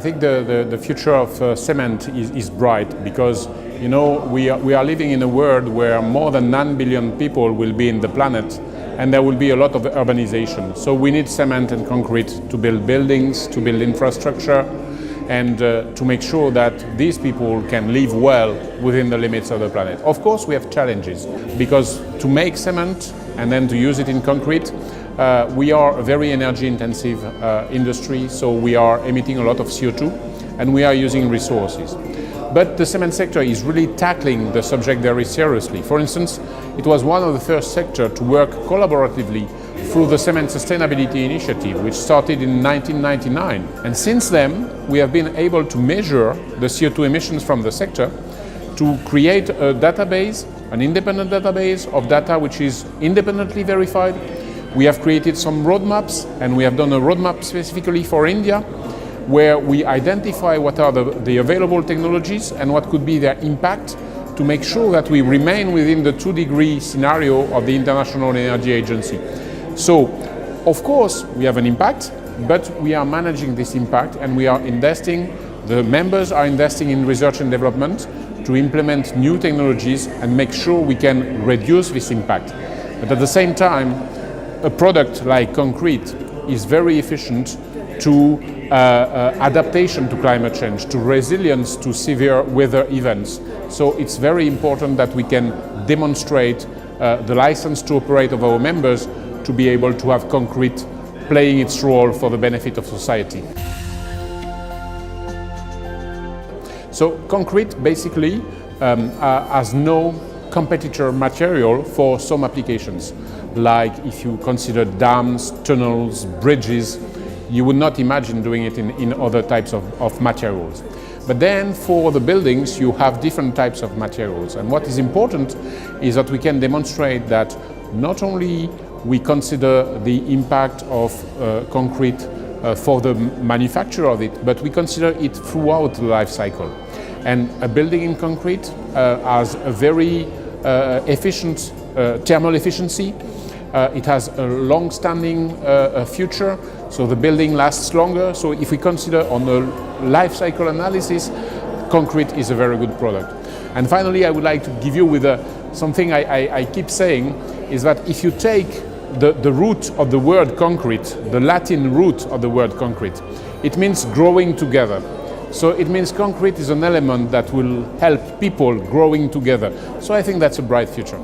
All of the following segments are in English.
think the future of cement is bright because, you know, we are living in a world where more than 9 billion people will be in the planet, and there will be a lot of urbanization. So we need cement and concrete to build buildings, to build infrastructure, and to make sure that these people can live well within the limits of the planet. Of course, we have challenges because to make cement and then to use it in concrete, we are a very energy-intensive industry, so we are emitting a lot of CO2 and we are using resources. But the cement sector is really tackling the subject very seriously. For instance, it was one of the first sectors to work collaboratively through the Cement Sustainability Initiative, which started in 1999. And since then, we have been able to measure the CO2 emissions from the sector to create a database, an independent database of data which is independently verified. We have created some roadmaps, and we have done a roadmap specifically for India, where we identify what are the available technologies and what could be their impact to make sure that we remain within the 2-degree scenario of the International Energy Agency. So, of course, we have an impact, but we are managing this impact and we are investing, the members are investing in research and development to implement new technologies and make sure we can reduce this impact. But at the same time, a product like concrete is very efficient to adaptation to climate change, to resilience to severe weather events. So it's very important that we can demonstrate the license to operate of our members to be able to have concrete playing its role for the benefit of society. So concrete basically has no competitor material for some applications. Like if you consider dams, tunnels, bridges, you would not imagine doing it in other types of materials. But then for the buildings, you have different types of materials. And what is important is that we can demonstrate that not only we consider the impact of concrete for the manufacture of it, but we consider it throughout the life cycle. And a building in concrete has a very efficient thermal efficiency. It has a long-standing future, so the building lasts longer. So if we consider on the life cycle analysis, concrete is a very good product. And finally, I would like to give you with something I keep saying, is that if you take the root of the word concrete, the Latin root of the word concrete, it means growing together. So it means concrete is an element that will help people growing together. So I think that's a bright future.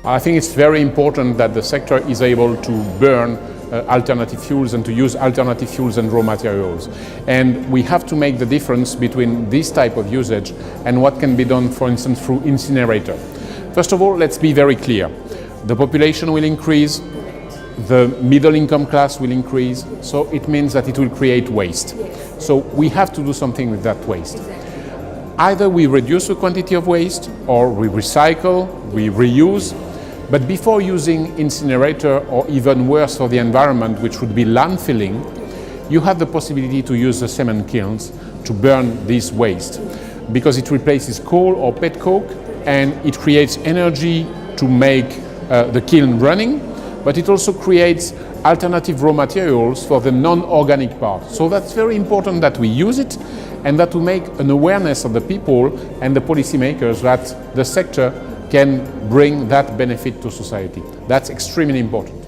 I think it's very important that the sector is able to burn alternative fuels and to use alternative fuels and raw materials. And we have to make the difference between this type of usage and what can be done, for instance, through incinerator. First of all, let's be very clear. The population will increase, the middle income class will increase, so it means that it will create waste. So we have to do something with that waste. Either we reduce the quantity of waste, or we recycle, we reuse. But before using incinerator, or even worse for the environment, which would be landfilling, you have the possibility to use the cement kilns to burn this waste, because it replaces coal or pet coke, and it creates energy to make the kiln running, but it also creates alternative raw materials for the non-organic part. So that's very important that we use it and that we make an awareness of the people and the policymakers that the sector can bring that benefit to society. That's extremely important.